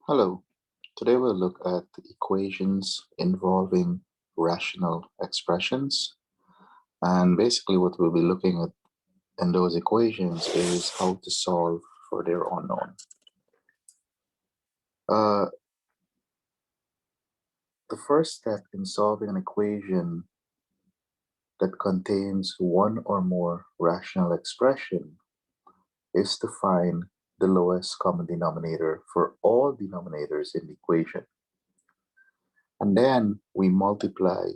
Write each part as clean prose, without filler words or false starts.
Hello, today we'll look at equations involving rational expressions. And basically what we'll be looking at in those equations is how to solve for their unknown. Uh, the first step in solving an equation that contains one or more rational expression is to find the lowest common denominator for all denominators in the equation. And then we multiply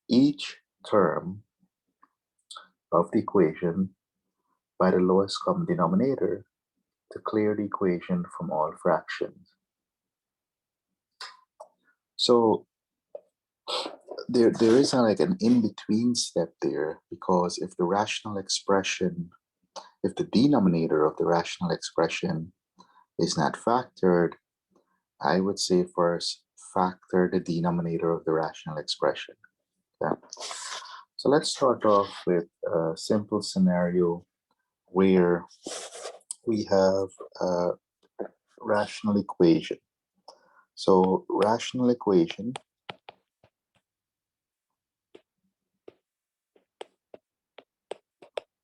each term of the equation by the lowest common denominator to clear the equation from all fractions. So there is like an in-between step there, because if the denominator of the rational expression is not factored, I would say first factor the denominator of the rational expression. Okay? So let's start off with a simple scenario where we have a rational equation. So rational equation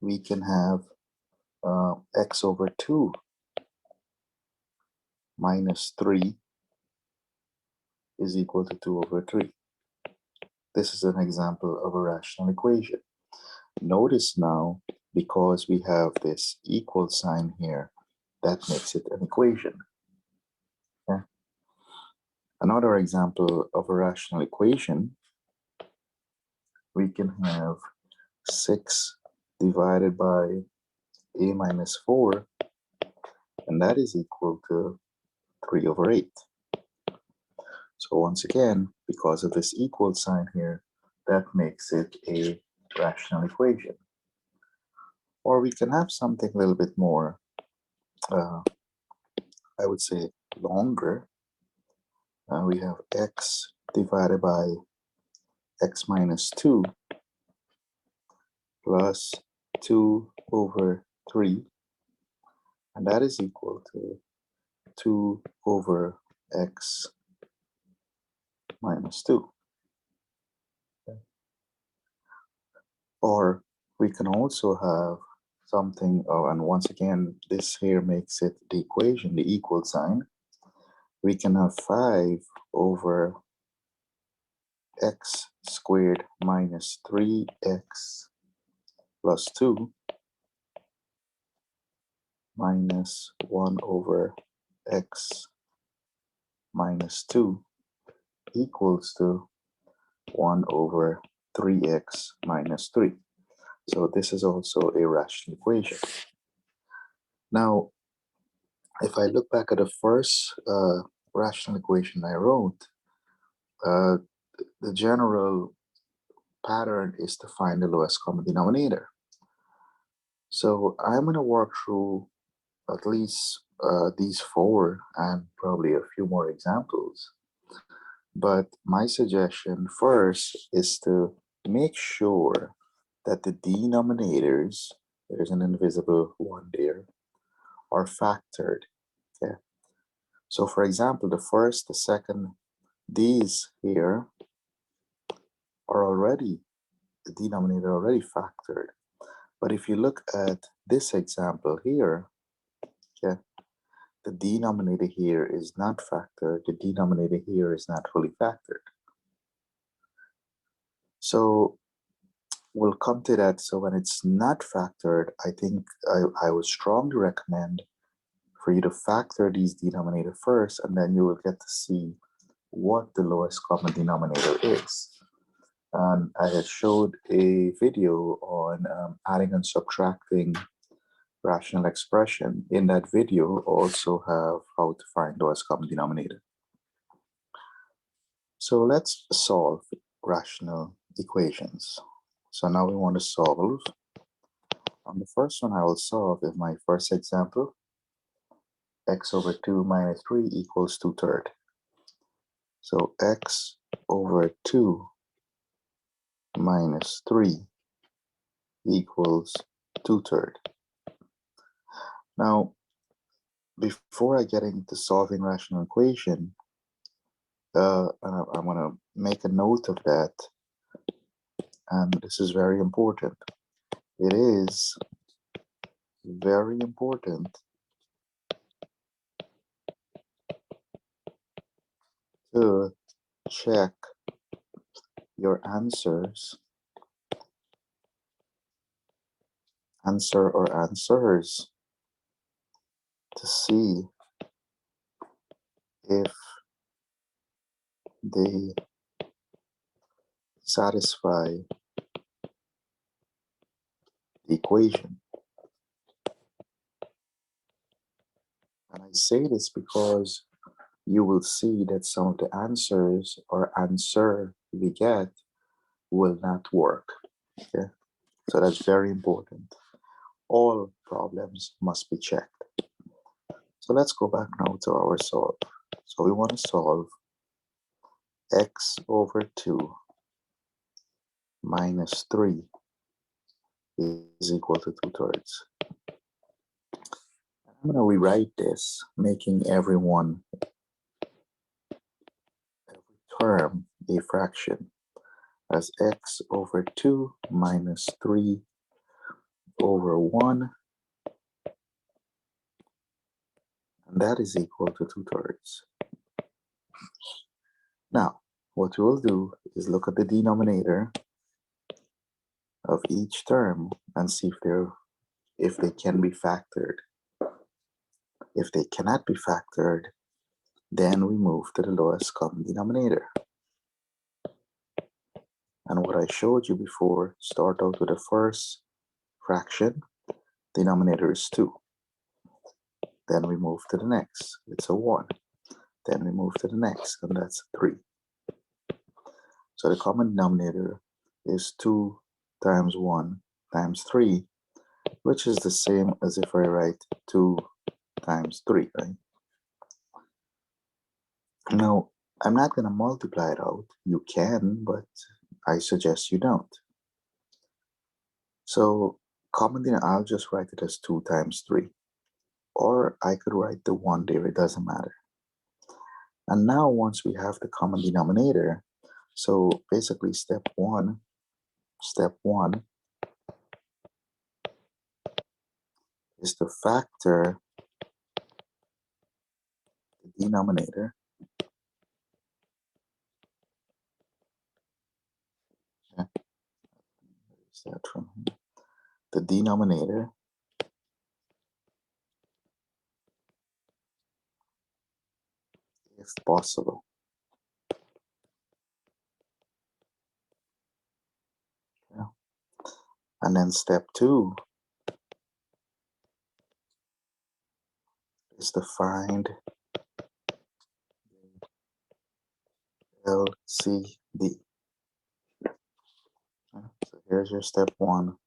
we can have x over 2 minus 3 is equal to 2 over 3. This is an example of a rational equation. Notice now, because we have this equal sign here, that makes it an equation. Okay? Another example of a rational equation, we can have 6 divided by a minus 4, and that is equal to 3 over 8. So once again, because of this equal sign here, that makes it a rational equation. Or we can have something a little bit more, I would say, longer. We have x divided by x minus 2 plus 2 over 3, and that is equal to 2 over x minus 2. Okay. Or we can also have something, and once again, this here makes it the equation, the equal sign. We can have 5 over x squared minus 3x plus 2 minus 1 over x minus 2 equals to 1 over 3x minus 3. So this is also a rational equation. Now, if I look back at the first rational equation I wrote, the general pattern is to find the lowest common denominator. So I'm going to work through at least these 4 and probably a few more examples. But my suggestion first is to make sure that the denominators, there's an invisible one there, are factored. Okay. So for example, the first, the second, these here are already, the denominator already factored. But if you look at this example here, okay, the denominator here is not factored, the denominator here is not fully factored. So we'll come to that. So when it's not factored, I think I would strongly recommend for you to factor these denominator first, and then you will get to see what the lowest common denominator is. I had showed a video on adding and subtracting rational expression. In that video, also have how to find lowest common denominator. So let's solve rational equations. So now we want to solve. On the first one I will solve is my first example. X over 2 minus 3 equals 2/3. So x over 2 minus 3 equals 2/3. Now, before I get into solving rational equation, I'm going to make a note of that, and this is very important. It is very important to check your answer or answers to see if they satisfy the equation. And I say this because you will see that some of the answers or answer we get will not work. Okay, so that's very important. All problems must be checked. So let's go back now to our solve. So we want to solve x over 2 minus 3 is equal to 2/3. I'm going to rewrite this, making every term a fraction as x over 2 minus 3 over 1, and that is equal to 2/3. Now, what we'll do is look at the denominator of each term and see if they can be factored. If they cannot be factored, then we move to the lowest common denominator. And what I showed you before, start out with the first fraction, denominator is 2. Then we move to the next, it's a 1. Then we move to the next, and that's 3. So the common denominator is 2 times 1 times 3, which is the same as if I write 2 times 3, right? Now, I'm not going to multiply it out. You can, but I suggest you don't. So common denominator, I'll just write it as 2 times 3. Or I could write the 1 there, it doesn't matter. And now once we have the common denominator, so basically step one is to factor the denominator. Okay. Where's that from here? The denominator if possible. Yeah. And then step 2 is to find LCD. So here's your step 1,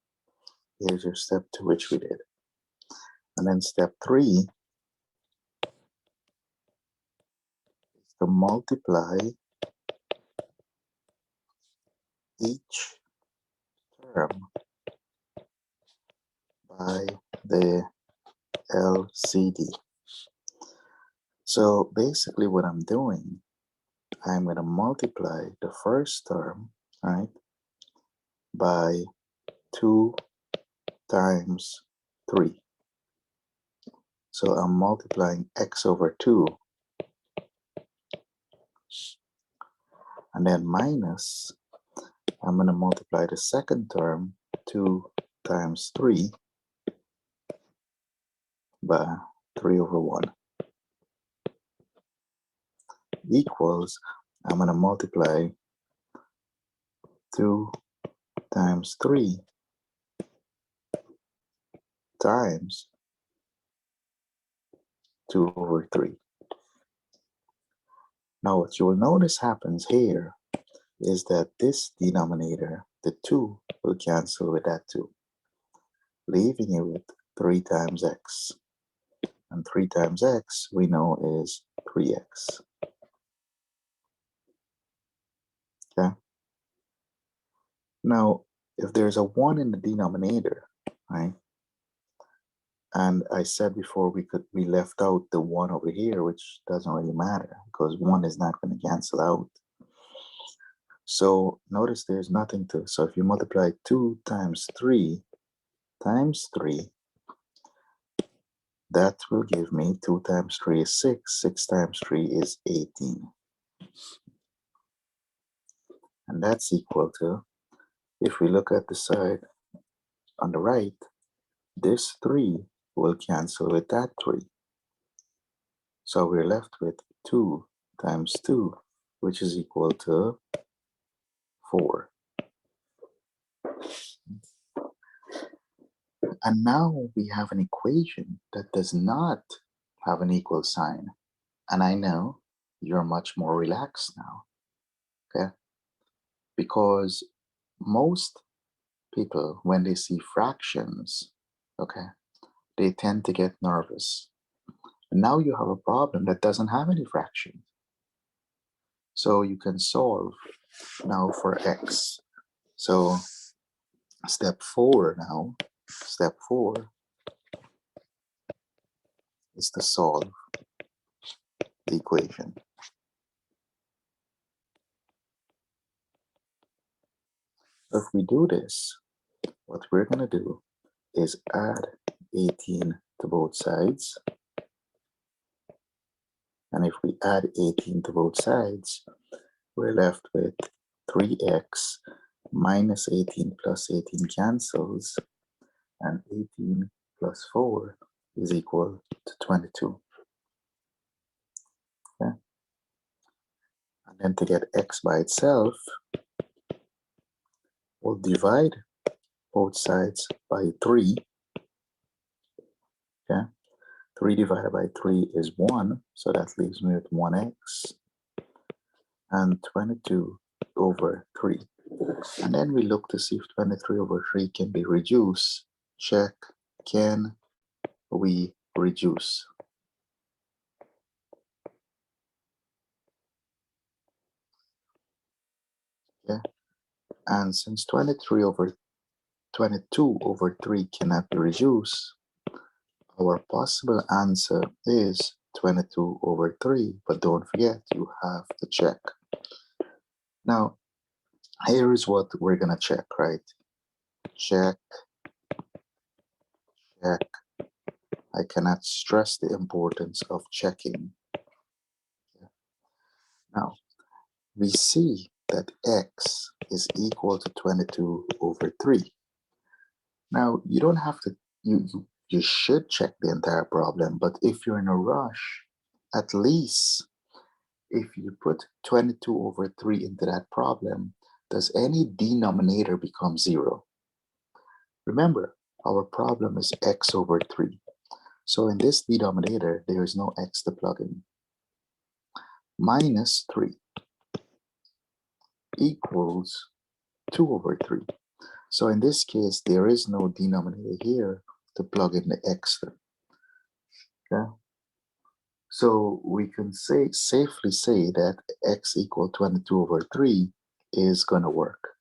here's your step 2, which we did. And then step 3 is to multiply each term by the LCD. So basically what I'm doing, I'm going to multiply the first term, right, by 2 times 3. So I'm multiplying x over 2, and then minus, I'm going to multiply the second term, 2 times 3, by 3 over 1, equals, I'm going to multiply 2 times 3 times 2 over 3. Now what you will notice happens here is that this denominator, the 2, will cancel with that 2, leaving you with 3 times x. And 3 times x we know is 3x. Okay? Now, if there's a 1 in the denominator, right, And I said before we left out the 1 over here, which doesn't really matter because 1 is not going to cancel out. So notice there's nothing to, so if you multiply 2 times 3 times 3, that will give me 2 times 3 is 6, 6 times 3 is 18. And that's equal to, if we look at the side on the right, this 3 will cancel with that 3. So we're left with 2 times 2, which is equal to 4. And now we have an equation that does not have an equal sign. And I know you're much more relaxed now, okay? Because most people, when they see fractions, okay, they tend to get nervous. And now you have a problem that doesn't have any fractions. So you can solve now for x. So step 4 now, step 4 is to solve the equation. If we do this, what we're going to do is add 18 to both sides. And if we add 18 to both sides, we're left with 3x minus 18 plus 18 cancels, and 18 plus 4 is equal to 22. Okay? And then to get x by itself, we'll divide both sides by 3. Okay? 3 divided by 3 is 1, so that leaves me with 1x, and 22 over 3. And then we look to see if 23 over 3 can be reduced. Check, can we reduce? Okay, and since 22 over 3 cannot be reduced, our possible answer is 22 over 3, but don't forget, you have to check. Now, here is what we're gonna check, right? Check, check. I cannot stress the importance of checking. Now, we see that x is equal to 22 over 3. Now, you don't have to, you should check the entire problem, but if you're in a rush, at least if you put 22 over 3 into that problem, does any denominator become 0? Remember, our problem is x over 3. So in this denominator, there is no x to plug in. Minus 3 equals 2 over 3. So in this case, there is no denominator here to plug in the x. Okay? So we can safely say that x equal 22 over 3 is going to work.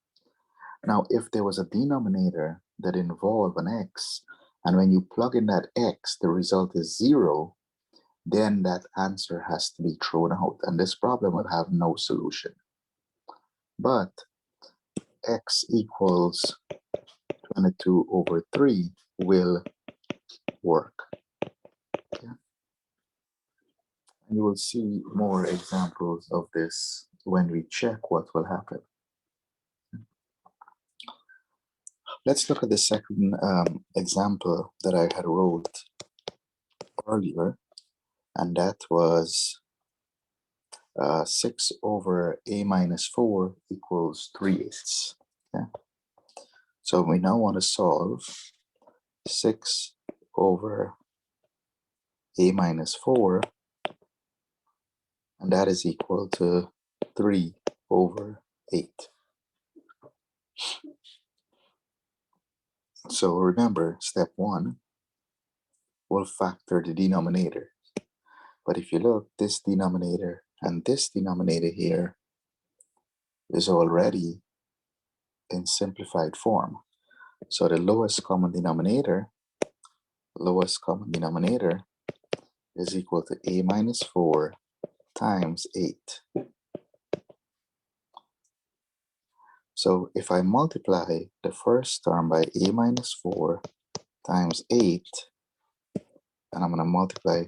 Now, if there was a denominator that involved an x, and when you plug in that x, the result is 0, then that answer has to be thrown out, and this problem will have no solution. But x equals 22 over 3 will work. Okay? And you will see more examples of this when we check what will happen. Let's look at the second example that I had wrote earlier, and that was 6 over a minus 4 equals 3/8. Okay? So we now want to solve 6 over a minus 4, and that is equal to 3 over 8. So remember, step 1, we'll factor the denominator. But if you look, this denominator and this denominator here is already in simplified form. So the lowest common denominator lowest common denominator is equal to a minus 4 times 8. So if I multiply the first term by a minus 4 times 8, and I'm going to multiply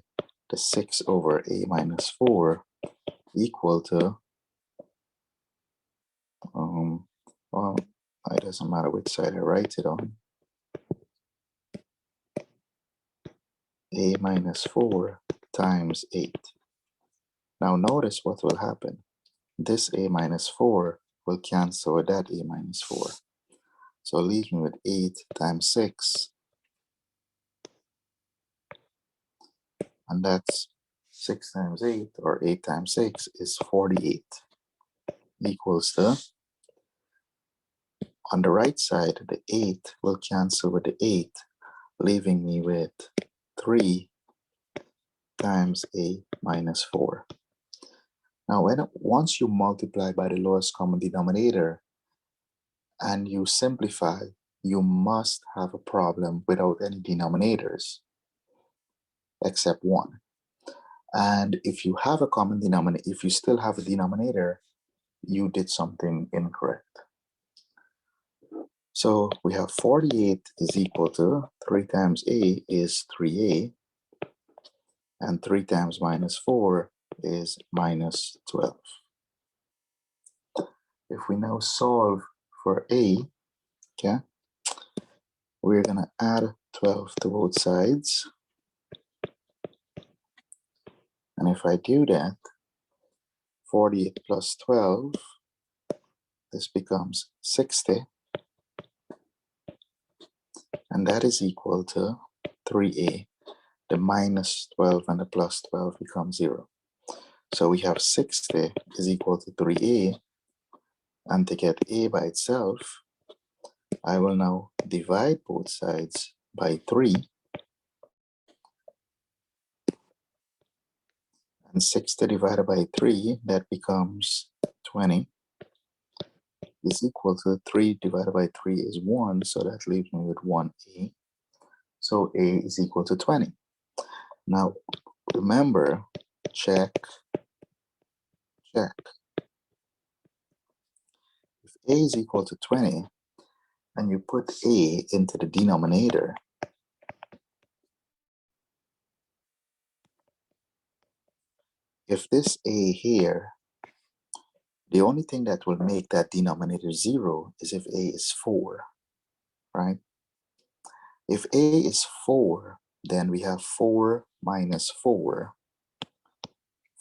the 6 over a minus 4 equal to, well, it doesn't matter which side I write it on, a minus 4 times 8. Now notice what will happen. This a minus 4 will cancel with that a minus 4. So leave me with 8 times 6. And that's 6 times 8, or 8 times 6 is 48. Equals to, on the right side, the 8 will cancel with the 8, leaving me with 3 times a minus 4. Now, once you multiply by the lowest common denominator and you simplify, you must have a problem without any denominators except one. And if you have a common denominator, if you still have a denominator, you did something incorrect. So we have 48 is equal to 3 times a is 3a, and 3 times minus 4 is minus 12. If we now solve for a, okay, we're going to add 12 to both sides. And if I do that, 48 plus 12, this becomes 60. And that is equal to 3a. The minus 12 and the plus 12 become 0. So we have 60 is equal to 3a. And to get a by itself, I will now divide both sides by 3. And 60 divided by 3, that becomes 20, is equal to 3 divided by 3 is 1, so that leaves me with 1a. So a is equal to 20. Now, remember, check. If a is equal to 20, and you put a into the denominator, if this a here, the only thing that will make that denominator 0 is if a is 4, right? If a is 4, then we have 4 minus 4.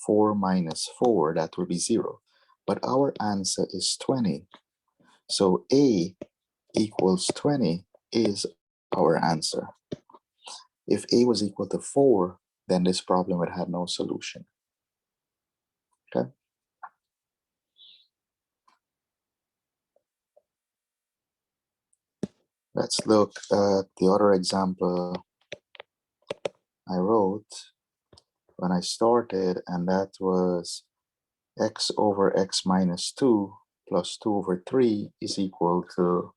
4 minus 4, that will be 0. But our answer is 20. So a equals 20 is our answer. If a was equal to 4, then this problem would have no solution. Okay? Let's look at the other example I wrote when I started, and that was x over x minus 2 plus 2 over 3 is equal to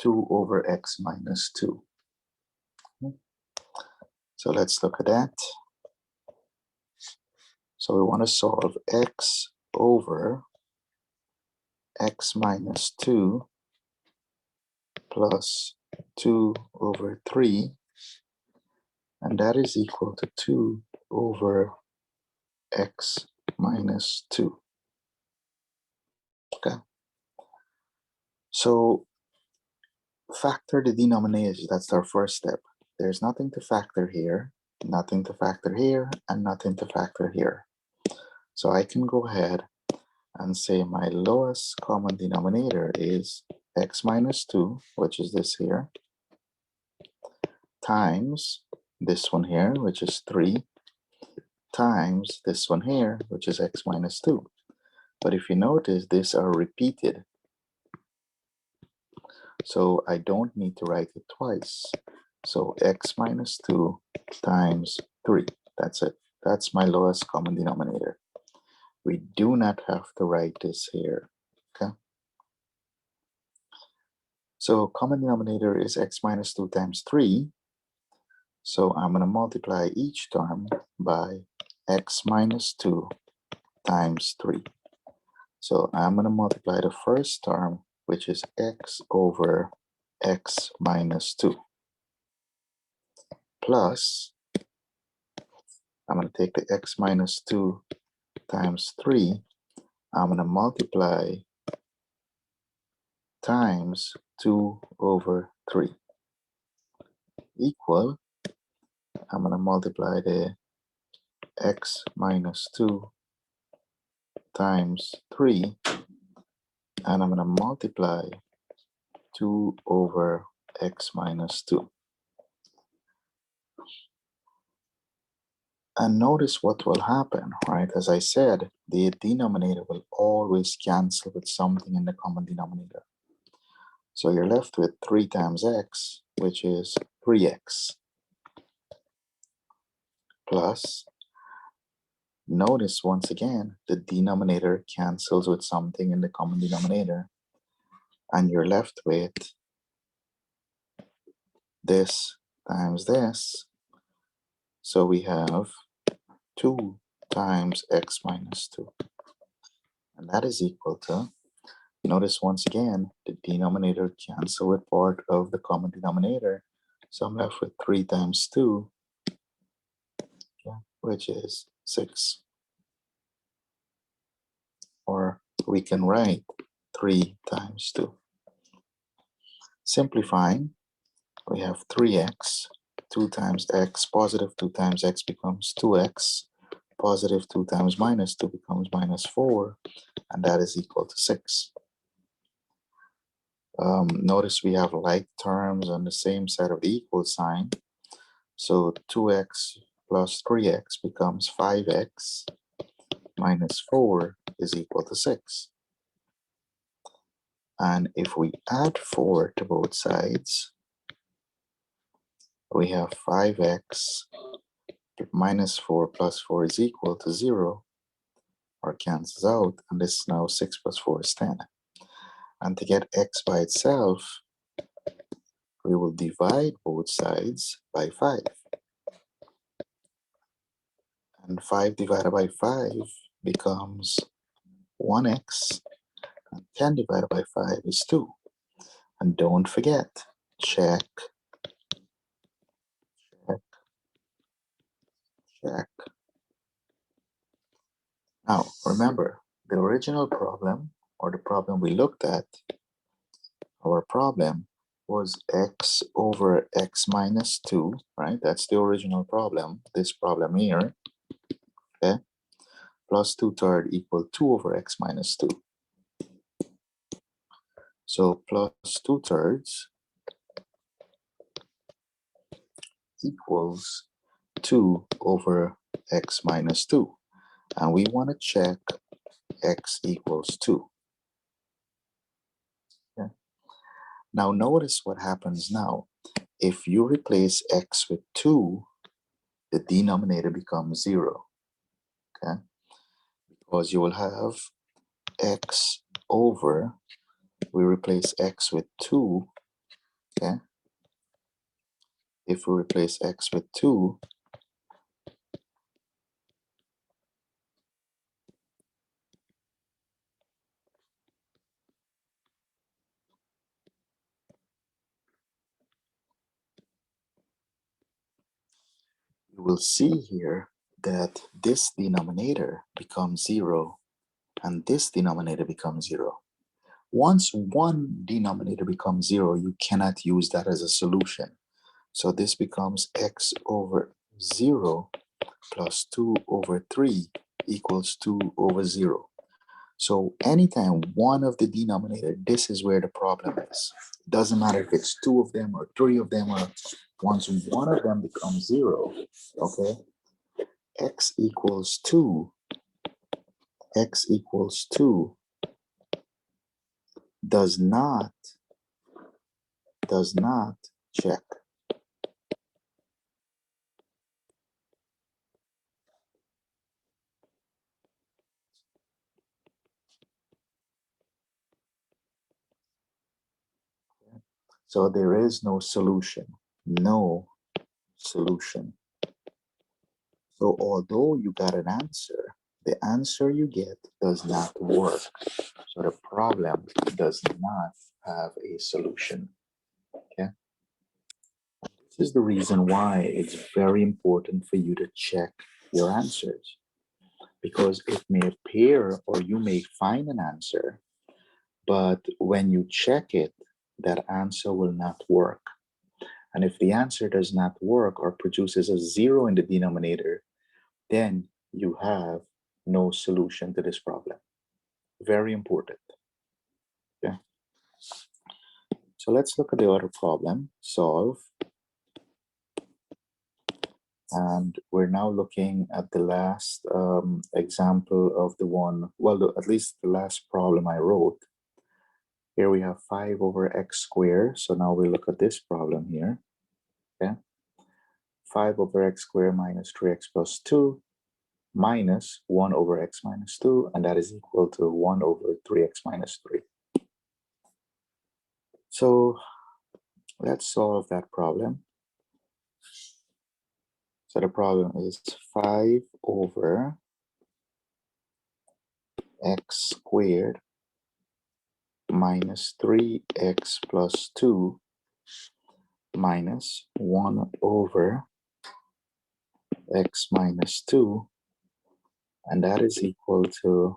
2 over x minus 2. So let's look at that. So we want to solve x over x minus 2 plus 2 over 3, and that is equal to 2 over x minus 2. Okay. So factor the denominators. That's our first step. There's nothing to factor here, nothing to factor here, and nothing to factor here. So I can go ahead and say my lowest common denominator is x minus 2, which is this here, times this one here, which is 3, times this one here, which is x minus 2. But if you notice, these are repeated. So I don't need to write it twice. So x minus 2 times 3. That's it. That's my lowest common denominator. We do not have to write this here. Okay. So common denominator is x minus 2 times 3. So I'm going to multiply each term by x minus 2 times 3. So I'm going to multiply the first term, which is x over x minus 2, plus I'm going to take the x minus 2 times 3. I'm going to multiply times 2 over 3 equal, I'm going to multiply the x minus 2 times 3, and I'm going to multiply 2 over x minus 2. And notice what will happen, right? As I said, the denominator will always cancel with something in the common denominator. So you're left with 3 times x, which is 3x, plus, notice once again, the denominator cancels with something in the common denominator, and you're left with this times this. So we have 2 times x minus 2. And that is equal to, notice once again, the denominator cancel with part of the common denominator. So I'm left with 3 times 2, which is 6. Or we can write 3 times 2. Simplifying, we have 3x, 2 times x, positive 2 times x becomes 2x, positive 2 times minus 2 becomes minus 4, and that is equal to 6. Notice we have like terms on the same side of the equal sign. So 2x plus 3x becomes 5x minus 4 is equal to 6. And if we add 4 to both sides, we have 5x minus 4 plus 4 is equal to 0, or cancels out, and this is now 6 plus 4 is 10. And to get x by itself, we will divide both sides by 5. And 5 divided by 5 becomes 1x, and 10 divided by 5 is 2. And don't forget, check, check, check. Now, remember, the original problem, or the problem we looked at, our problem was x over x minus 2, right? That's the original problem, this problem here, okay? Plus 2/3 equal 2 over x minus 2. So plus 2/3 equals 2 over x minus 2. And we want to check x equals 2. Okay? Now notice what happens now. If you replace x with 2, the denominator becomes 0. Okay? Because you will have x over, we replace x with 2. Okay? If we replace x with 2, you will see here that this denominator becomes 0 and this denominator becomes 0. Once one denominator becomes 0, you cannot use that as a solution. So this becomes x over 0 plus 2 over 3 equals 2 over 0. So anytime one of the denominator, this is where the problem is. It doesn't matter if it's 2 of them or 3 of them, or once one of them becomes 0, okay, x equals 2, x equals 2 does not check. So there is no solution, no solution. So although you got an answer, the answer you get does not work. So the problem does not have a solution. Okay. This is the reason why it's very important for you to check your answers, because it may appear or you may find an answer, but when you check it, that answer will not work. And if the answer does not work or produces a 0 in the denominator, then you have no solution to this problem. Very important. Okay. So let's look at the other problem, solve. And we're now looking at the last example of the one, well, at least the last problem I wrote. Here we have 5 over x squared. So now we look at this problem here. Okay. 5 over x squared minus 3x plus 2 minus 1 over x minus 2, and that is equal to 1 over 3x minus 3. So let's solve that problem. So the problem is 5 over x squared minus 3x plus 2 minus 1 over x minus 2, and that is equal to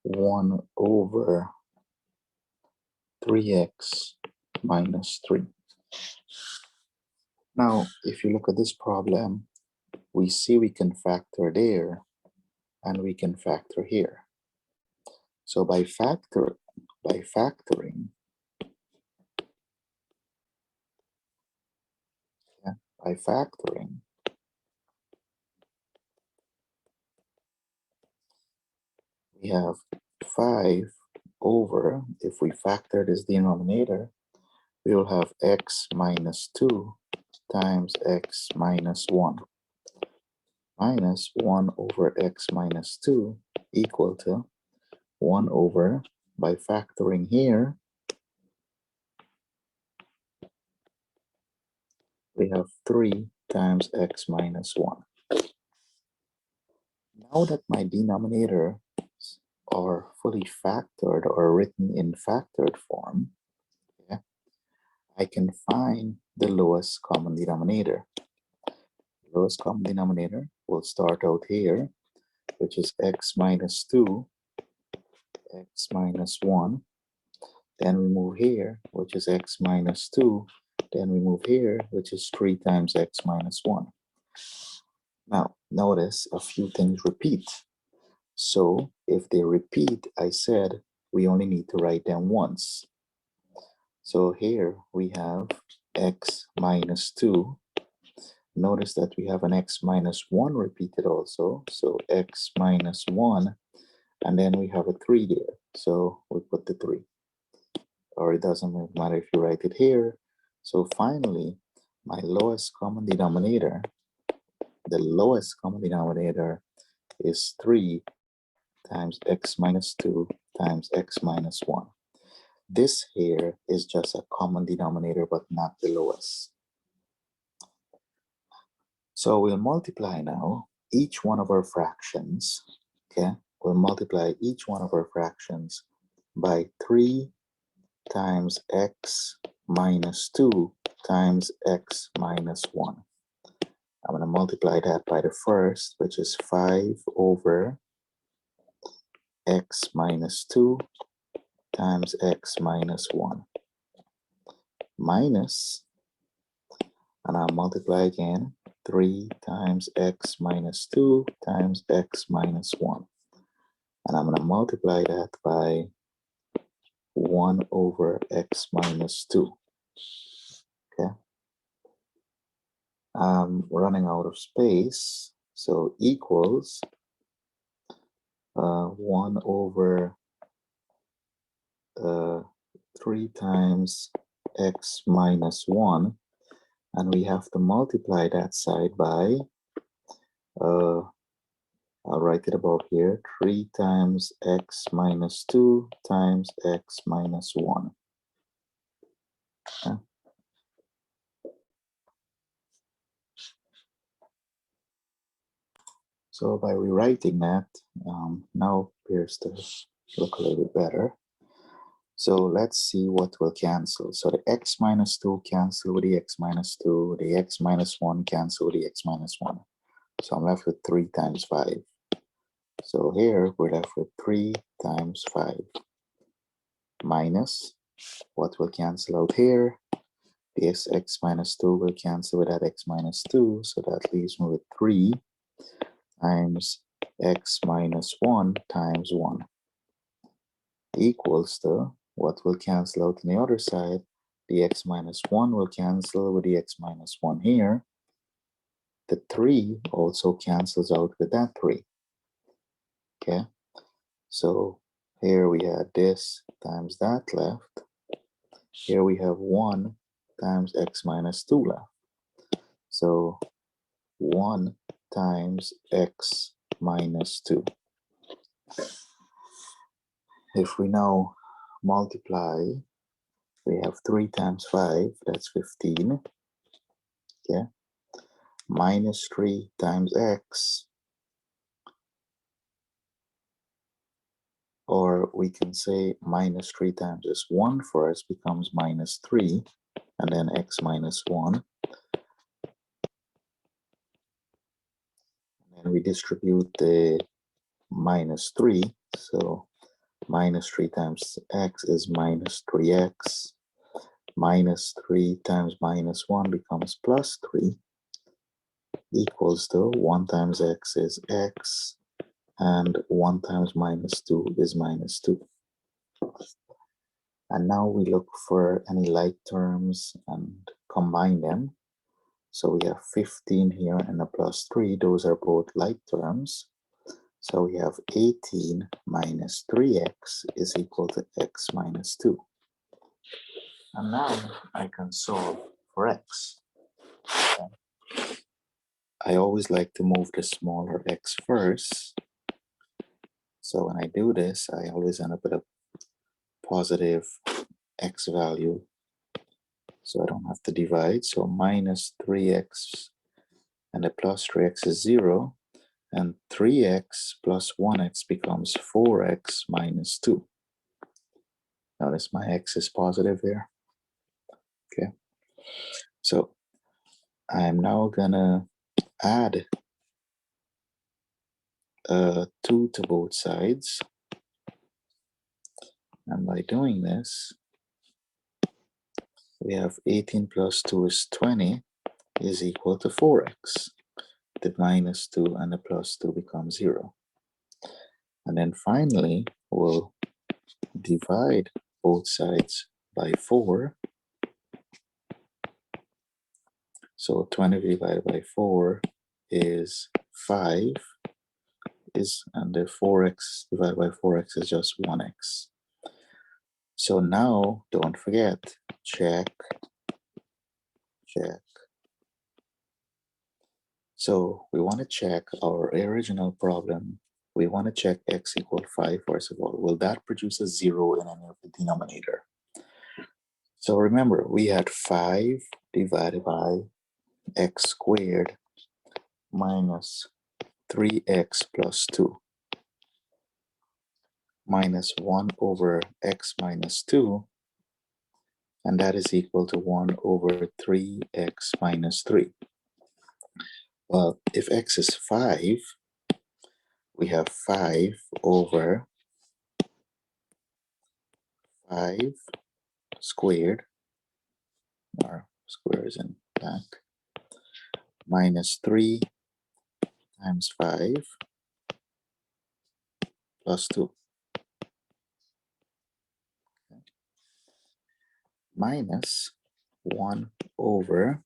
1 over 3x minus 3. Now, if you look at this problem, we see we can factor there and we can factor here. So by factoring, we have 5 over, if we factor this denominator, we will have x minus 2 times x minus 1 minus 1 over x minus 2 equal to 1 over, by factoring here, we have 3 times x minus 1. Now that my denominators are fully factored or written in factored form, okay, I can find the lowest common denominator. The lowest common denominator will start out here, which is x minus 2, x minus 1. Then we move here, which is x minus 2. Then we move here, which is 3 times x minus 1. Now, notice a few things repeat. So if they repeat, I said we only need to write them once. So here we have x minus 2. Notice that we have an x minus 1 repeated also. So x minus 1, and then we have a 3 there. So we put the 3. Or it doesn't matter if you write it here. So finally, my lowest common denominator, the lowest common denominator is 3 times x minus 2 times x minus 1. This here is just a common denominator, but not the lowest. So we'll multiply now each one of our fractions, okay? We'll multiply each one of our fractions by 3 times x minus 2 times x minus 1. I'm going to multiply that by the first, which is 5 over x minus 2 times x minus 1 minus, and I'll multiply again, 3 times x minus 2 times x minus 1. And I'm going to multiply that by 1 over x minus 2. Okay. I'm running out of space, so equals 1 over 3 times x minus 1, and we have to multiply that side by I'll write it above here, 3 times x minus 2 times x minus 1. Okay. So by rewriting that, now appears to look a little bit better. So let's see what will cancel. So the x minus 2 cancel with the x minus 2, the x minus 1 cancel with the x minus 1. So I'm left with 3 times 5. So here we're left with 3 times 5 minus what will cancel out here. This x minus 2 will cancel with that x minus 2. So that leaves me with 3 times x minus 1 times 1 equals to what will cancel out on the other side. The x minus 1 will cancel with the x minus 1 here. The 3 also cancels out with that 3. Okay, so here we had this times that left. Here we have 1 times x minus 2 left. So 1 times x minus 2. If we now multiply, we have 3 times 5, that's 15. Okay, minus 3 times x, or we can say minus 3 times this 1 first becomes minus 3, and then x minus 1. And then we distribute the minus 3, so minus 3 times x is minus 3x. Minus 3 times minus 1 becomes plus 3, equals to 1 times x is x, and 1 times minus 2 is minus 2. And now we look for any like terms and combine them. So we have 15 here and a plus 3. Those are both like terms. So we have 18 minus 3x is equal to x minus 2. And now I can solve for x. Okay. I always like to move the smaller x first. So when I do this, I always end up with a positive x value. So I don't have to divide. So minus 3x and the plus 3x is 0. And 3x plus 1x becomes 4x minus 2. Notice my x is positive here. Okay. So I'm now gonna add 2 to both sides. And by doing this, we have 18 plus 2 is 20 is equal to 4x. The minus 2 and the plus 2 become 0. And then finally, we'll divide both sides by 4. So 20 divided by 4 is 5, and the 4x divided by 4x is just 1x. So now, don't forget, check. So we want to check our original problem. We want to check x equal 5 first of all. Will that produce a 0 in any of the denominator? So remember, we had 5 divided by x squared minus 3x plus 2 minus 1 over x minus 2, and that is equal to 1 over 3x minus 3. Well, if x is 5, we have 5 over 5 squared, our square is in back, minus 3 times 5 plus 2. Okay. Minus 1 over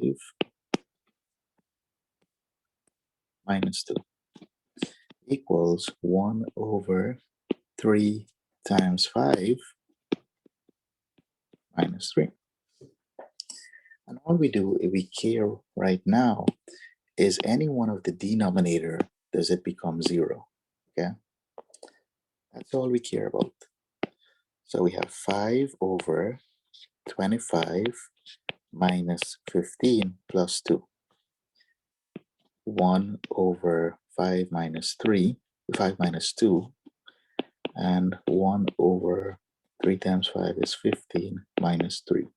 5 minus 2 equals 1 over 3 times 5 minus 3. And all we do, if we care right now, is any one of the denominator, does it become 0? Okay, that's all we care about. So we have 5 over 25 minus 15 plus 2. 1 over 5 minus 3, 5 minus 2, and 1 over 3 times 5 is 15 minus 3.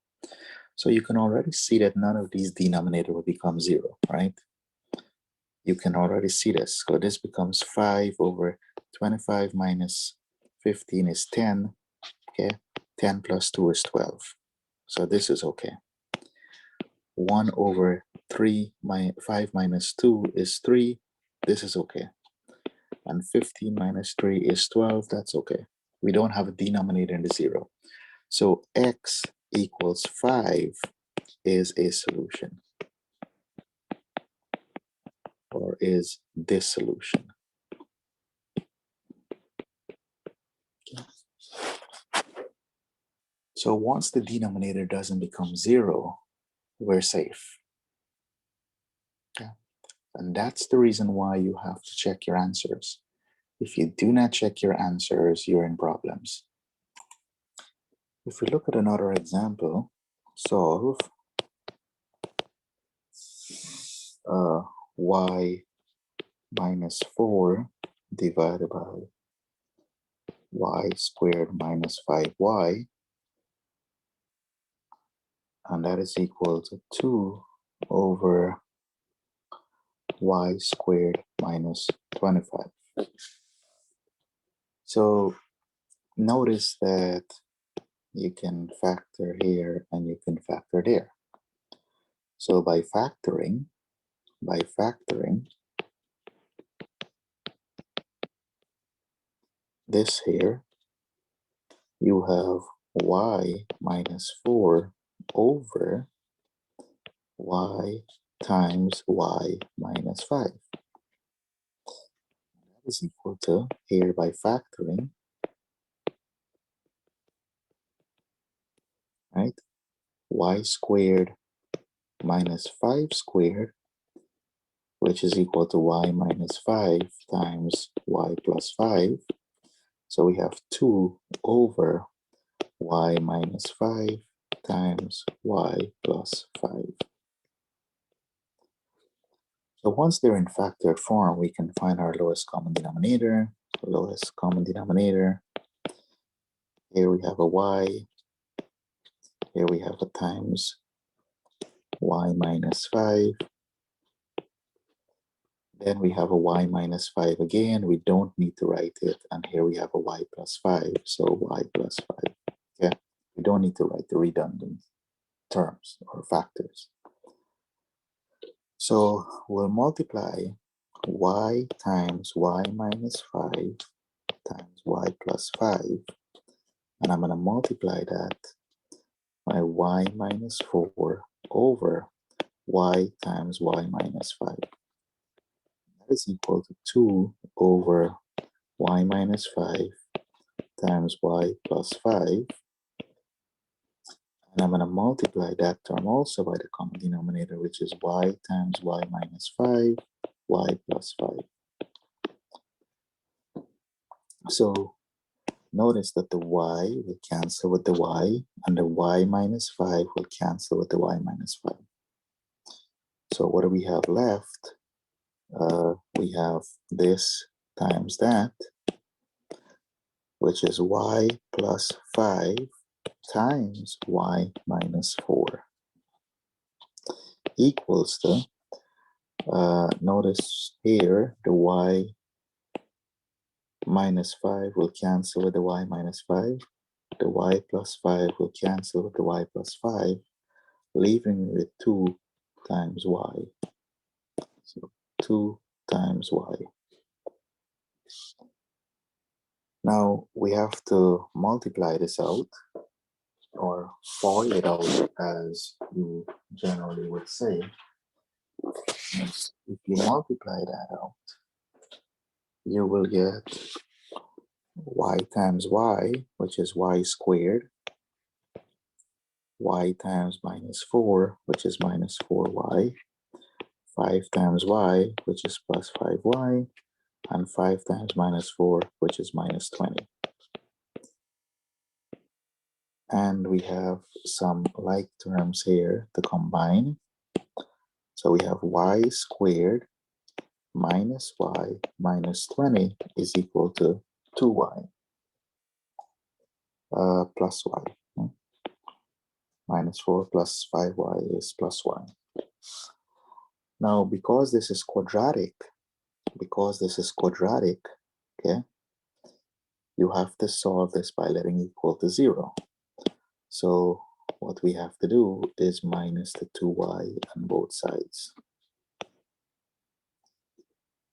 So you can already see that none of these denominator will become 0, right? You can already see this. So this becomes 5 over 25 minus 15 is 10, okay? 10 plus 2 is 12. So this is okay. 1 over 5 minus 2 is 3. This is okay. And 15 minus 3 is 12. That's okay. We don't have a denominator in the 0. So x equals 5 is a solution, or is this solution. Okay. So once the denominator doesn't become 0, we're safe. Okay. And that's the reason why you have to check your answers. If you do not check your answers, you're in problems. If we look at another example, solve y minus 4 divided by y squared minus 5y, and that is equal to 2 over y squared minus 25. So notice that you can factor here and you can factor there. So by factoring, this here, you have y minus 4 over y times y minus 5. That is equal to, here by factoring, right, y squared minus 5 squared, which is equal to y minus 5 times y plus 5. So we have 2 over y minus 5 times y plus 5. So once they're in factor form, we can find our lowest common denominator. Lowest common denominator. Here we have a y. Here we have a times y minus 5. Then we have a y minus 5 again. We don't need to write it. And here we have a y plus 5. So y plus 5. Yeah, we don't need to write the redundant terms or factors. So we'll multiply y times y minus 5 times y plus 5. And I'm going to multiply that by y minus 4 over y times y minus 5. That is equal to 2 over y minus 5 times y plus 5. And I'm going to multiply that term also by the common denominator, which is y times y minus 5, y plus 5. So notice that the y will cancel with the y, and the y minus 5 will cancel with the y minus 5. So what do we have left? We have this times that, which is y plus 5 times y minus 4 equals to, notice here, the y minus 5 will cancel with the y minus 5. The y plus 5 will cancel with the y plus 5, leaving with 2 times y. So 2 times y. Now we have to multiply this out, or FOIL it out, as you generally would say. If you multiply that out, you will get y times y, which is y squared, y times minus 4, which is minus 4y, 5 times y, which is plus 5y, and 5 times minus 4, which is minus 20. And we have some like terms here to combine. So we have y squared minus y minus 20 is equal to 2y plus y. Minus 4 plus 5y is plus y. Now, because this is quadratic, okay, you have to solve this by letting equal to 0. So what we have to do is minus the 2y on both sides.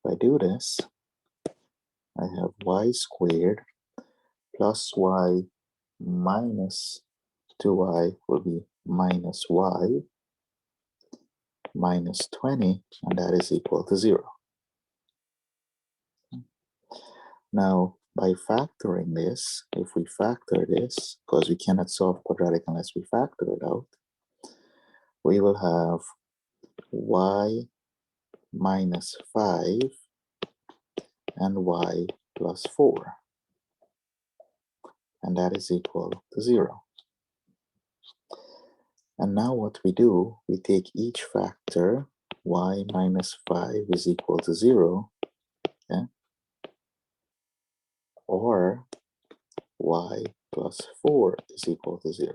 If I do this, I have y squared plus y minus 2y will be minus y minus 20, and that is equal to 0. Now, by factoring this, if we factor this, because we cannot solve quadratic unless we factor it out, we will have y minus 5 and y plus 4. And that is equal to 0. And now what we do, we take each factor, y minus 5 is equal to 0, okay? Or y plus 4 is equal to 0.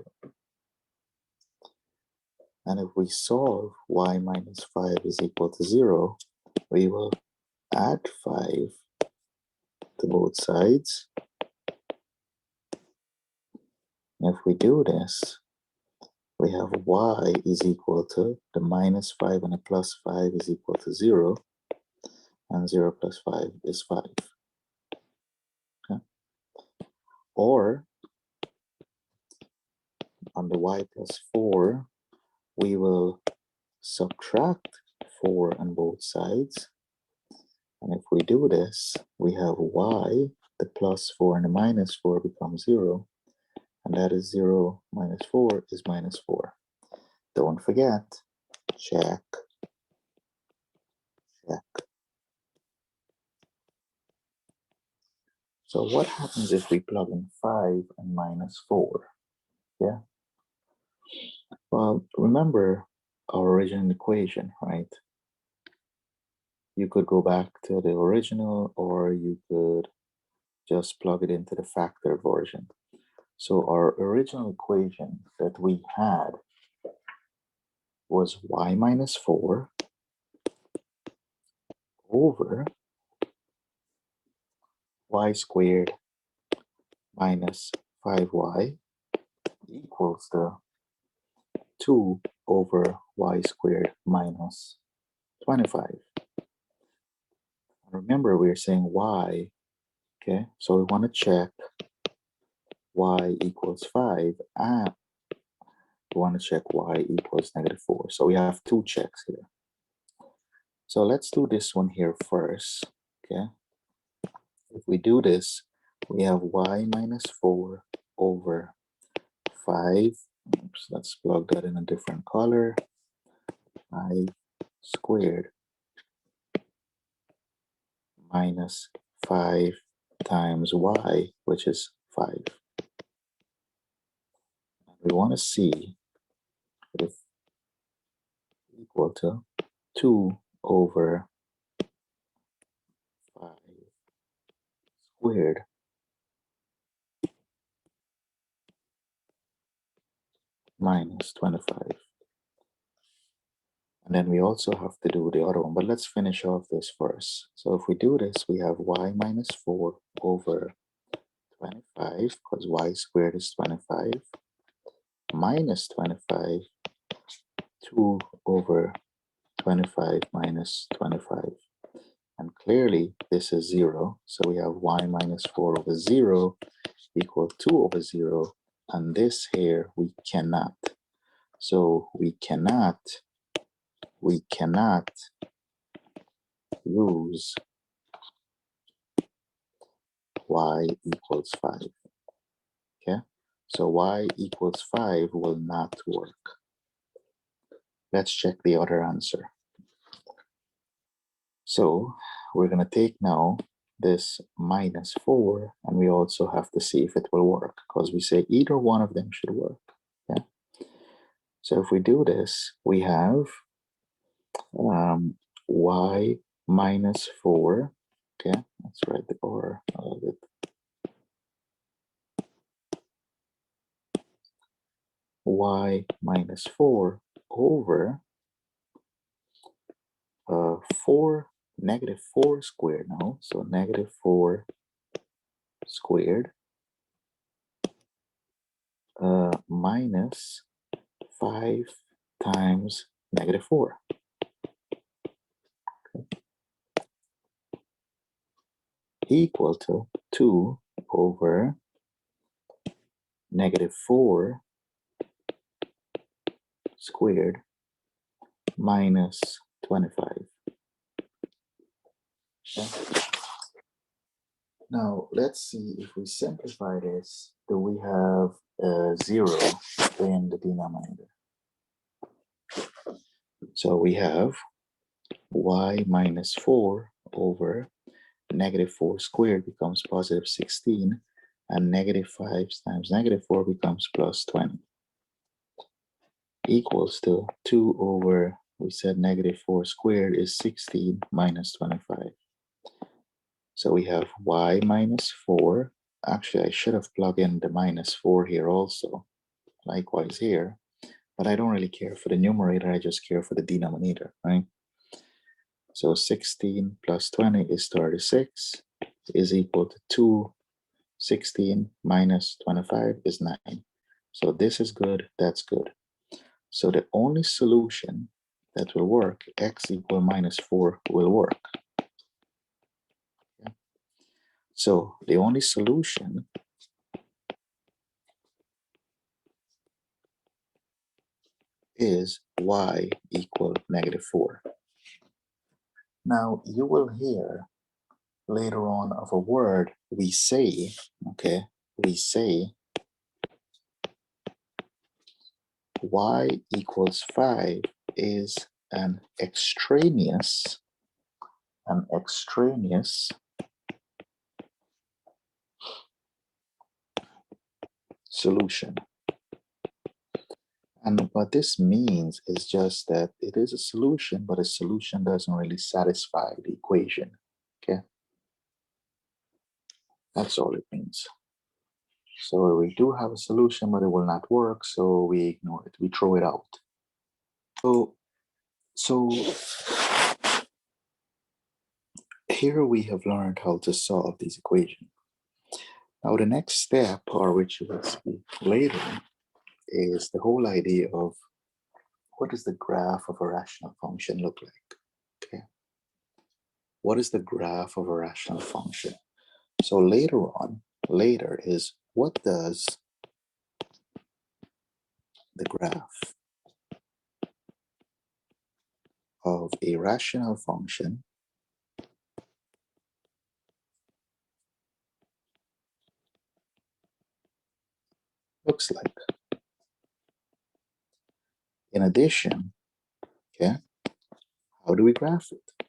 And if we solve y minus 5 is equal to 0, we will add 5 to both sides. And if we do this, we have y is equal to the minus 5 and the plus 5 is equal to 0, and 0 plus 5 is 5. Okay? Or on the y plus 4, we will subtract 4 on both sides. And if we do this, we have y, the plus 4 and the minus 4 become 0. And that is 0 minus 4 is minus 4. Don't forget, check, check. So what happens if we plug in 5 and minus 4? Yeah. Well, remember our original equation, right? You could go back to the original, or you could just plug it into the factor version. So our original equation that we had was y minus 4 over y squared minus 5y equals to 2 over y squared minus 25. Remember, we're saying y, okay? So we want to check y equals 5, and we want to check y equals negative 4. So we have two checks here. So let's do this one here first, okay? If we do this, we have y minus 4 over 5. Oops, let's plug that in a different color. 5 squared minus 5 times y, which is 5. And we want to see if equal to 2 over 5 squared minus 25. And then we also have to do the other one, but let's finish off this first. So if we do this, we have y minus 4 over 25, because y squared is 25, minus 25, 2 over 25 minus 25. And clearly this is 0, so we have y minus 4 over 0 equal 2 over 0, and this here we cannot. So we cannot use y equals 5, okay? So y equals 5 will not work. Let's check the other answer. So we're going to take now this minus 4, and we also have to see if it will work, because we say either one of them should work. Yeah. So if we do this, we have y minus 4. Okay, let's write the or a little bit. Y minus 4 over 4, negative 4 squared now. So negative 4 squared minus 5 times negative 4. Okay. Equal to 2 over negative 4 squared minus 25. Okay. Now let's see if we simplify this, do we have a 0 in the denominator? So we have y minus 4 over negative 4 squared becomes positive 16, and negative 5 times negative 4 becomes plus 20, equals to 2 over, we said negative 4 squared is 16 minus 25. So we have y minus 4. Actually, I should have plugged in the minus 4 here also, likewise here, but I don't really care for the numerator, I just care for the denominator, right? So 16 plus 20 is 36, is equal to 2. 16 minus 25 is 9. So this is good, that's good. So the only solution that will work, x equal minus 4 will work. Okay. So the only solution is y equal negative 4. Now you will hear later on of a word we say, okay, we say y equals 5 is an extraneous solution. And what this means is just that it is a solution, but a solution doesn't really satisfy the equation. Okay, that's all it means. So we do have a solution, but it will not work, so we ignore it, we throw it out. So here we have learned how to solve these equations. Now the next step, or which you will see later, is the whole idea of what does the graph of a rational function look like? Okay, what is the graph of a rational function? So later is what does the graph of a rational function looks like? In addition, okay, how do we graph it?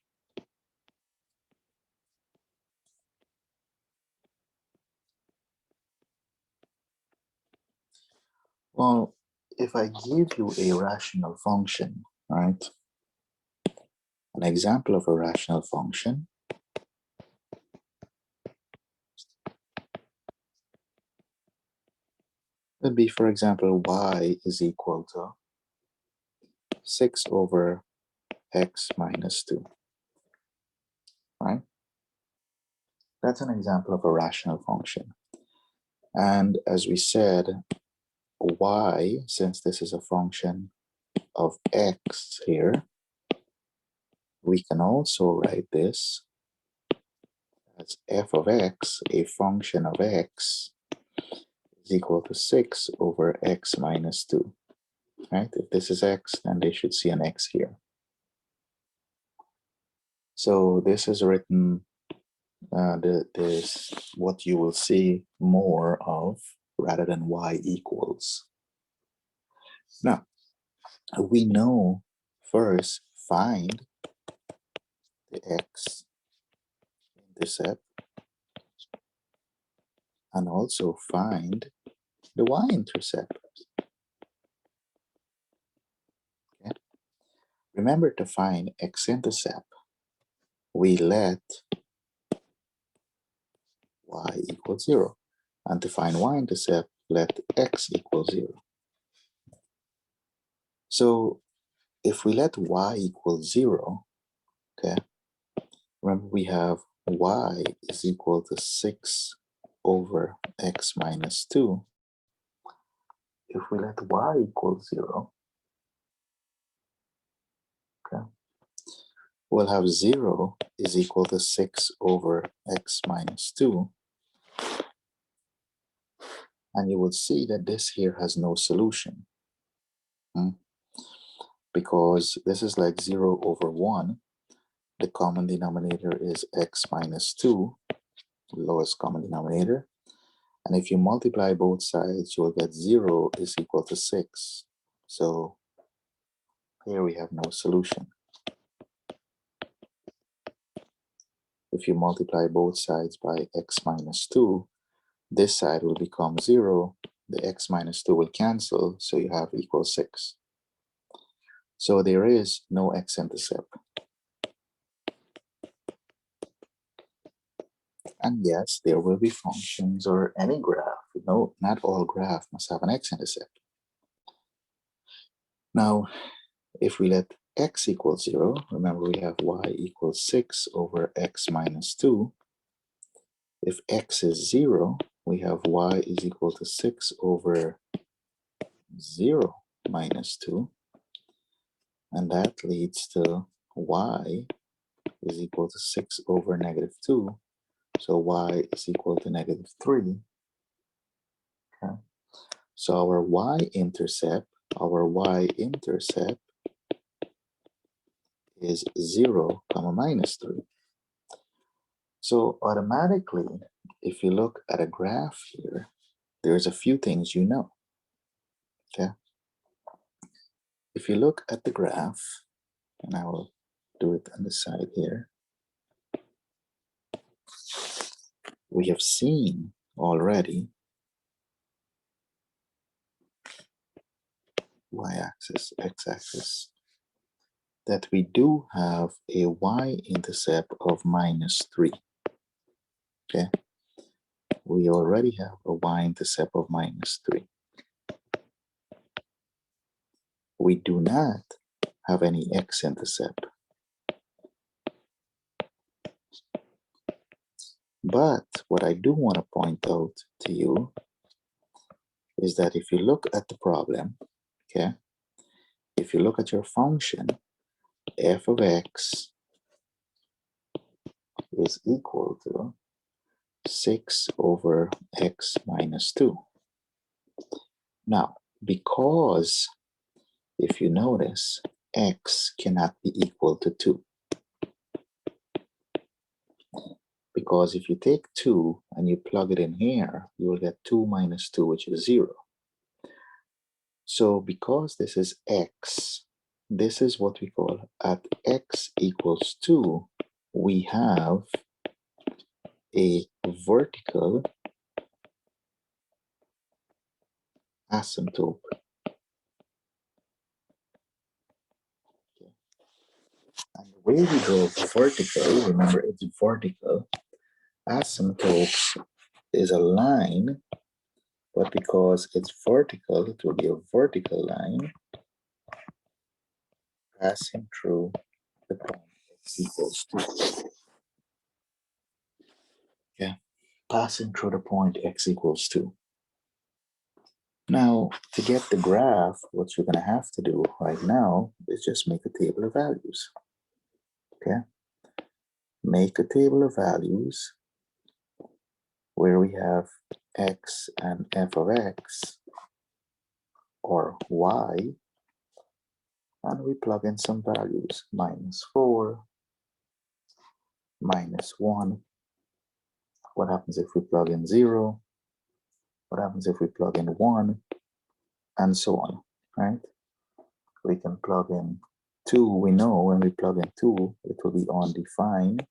Well, if I give you a rational function, right, an example of a rational function would be, for example, y is equal to 6 over x minus 2, right? That's an example of a rational function. And as we said, y, since this is a function of x here, we can also write this as f of x, a function of x, is equal to 6 over x minus 2, right? If this is x, then they should see an x here. So this is written, this what you will see more of rather than y equals. Now, we know first find the x-intercept and also find the y-intercept. Okay. Remember, to find x-intercept, we let y equal 0. And to find y-intercept, let x equal 0. So if we let y equal 0, okay, remember we have y is equal to 6 over x minus 2. If we let y equal 0, okay, we'll have 0 is equal to 6 over x minus 2. And you will see that this here has no solution. Because this is like 0 over 1. The common denominator is x minus 2, lowest common denominator. And if you multiply both sides, you will get 0 is equal to 6. So here we have no solution. If you multiply both sides by x minus 2, this side will become 0. The x minus 2 will cancel, so you have equal 6. So there is no x-intercept. And yes, there will be functions or any graph. No, not all graph must have an x-intercept. Now, if we let x equal 0, remember we have y equals 6 over x minus 2. If x is 0, we have y is equal to 6 over 0 minus 2. And that leads to y is equal to 6 over negative 2. So y is equal to negative 3. Okay. So our y-intercept is 0, comma minus 3. So automatically, if you look at a graph here, there's a few things you know. Okay. If you look at the graph, and I will do it on the side here, we have seen already y-axis, x-axis, that we do have a y-intercept of minus 3. Okay, we already have a y-intercept of minus 3. We do not have any x-intercept. But what I do want to point out to you is that if you look at the problem, okay, if you look at your function, f of x is equal to 6 over x minus 2. Now, because if you notice, x cannot be equal to 2. Because if you take 2 and you plug it in here, you will get 2 minus 2, which is 0. So because this is x, this is what we call at x equals 2, we have a vertical asymptote. Okay. And the way we draw vertical, remember it's vertical, asymptote is a line, but because it's vertical, it will be a vertical line passing through the point x equals 2. Yeah, passing through the point x equals 2. Now, to get the graph, what you're going to have to do right now is just make a table of values. Okay? Make a table of values where we have x and f of x, or y, and we plug in some values, minus 4, minus 1. What happens if we plug in 0? What happens if we plug in 1? And so on, right? We can plug in 2, we know when we plug in 2, it will be undefined.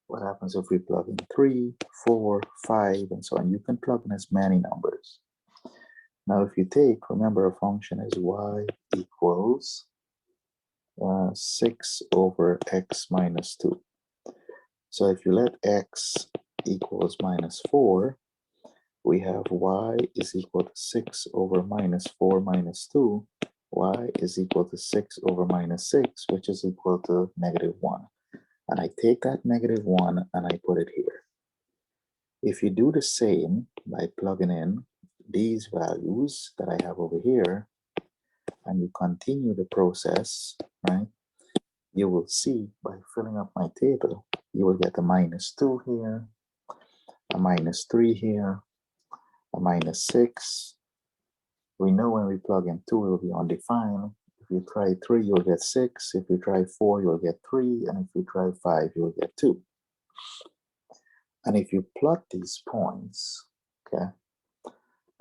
What happens if we plug in 3, 4, 5, and so on? You can plug in as many numbers. Now, if you take, remember, a function is y equals 6 over x minus 2. So if you let x equals minus 4, we have y is equal to 6 over minus 4 minus 2. Y is equal to 6 over minus 6, which is equal to negative 1. And I take that negative 1 and I put it here. If you do the same by plugging in these values that I have over here, and you continue the process, right, you will see by filling up my table, you will get a minus 2 here, a minus 3 here, a minus 6. We know when we plug in 2, it will be undefined. If you try 3, you'll get 6. If you try 4, you'll get 3. And if you try 5, you'll get 2. And if you plot these points, okay,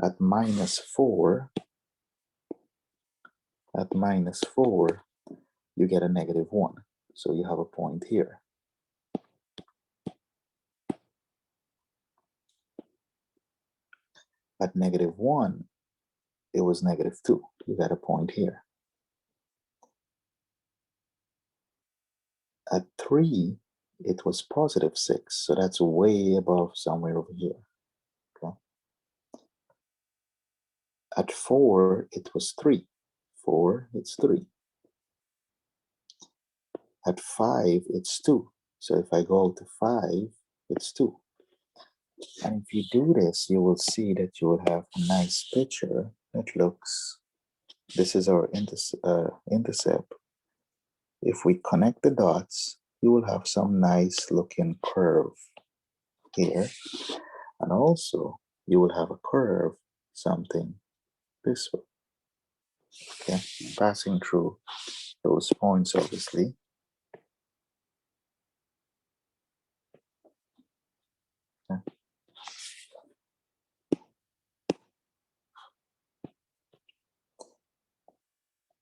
at minus 4, you get a negative 1. So you have a point here. At negative 1, it was negative 2. You got a point here. At 3, it was positive 6. So that's way above somewhere over here. Okay. At 4, it was 3. 4, it's 3. At 5, it's 2. So if I go to 5, it's 2. And if you do this, you will see that you will have a nice picture that looks, this is our intercept. If we connect the dots, you will have some nice looking curve here. And also, you will have a curve, something this way. Okay, passing through those points, obviously. Okay.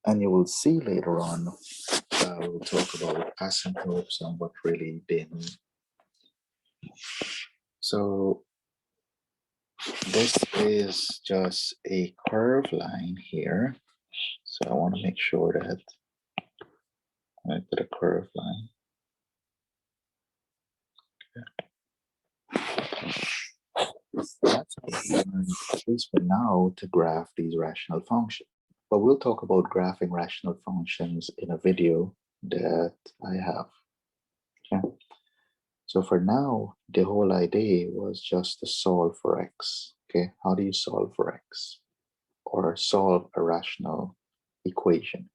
And you will see later on, we'll talk about asymptotes and what really they mean. So this is just a curved line here. So I want to make sure that I put a curved line. That's at least for now to graph these rational functions. But we'll talk about graphing rational functions in a video that I have. Okay. So for now, the whole idea was just to solve for x. Okay, how do you solve for x? Or solve a rational equation.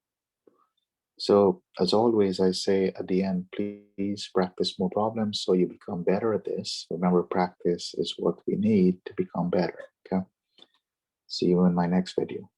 So as always, I say at the end, please practice more problems so you become better at this. Remember, practice is what we need to become better. Okay. See you in my next video.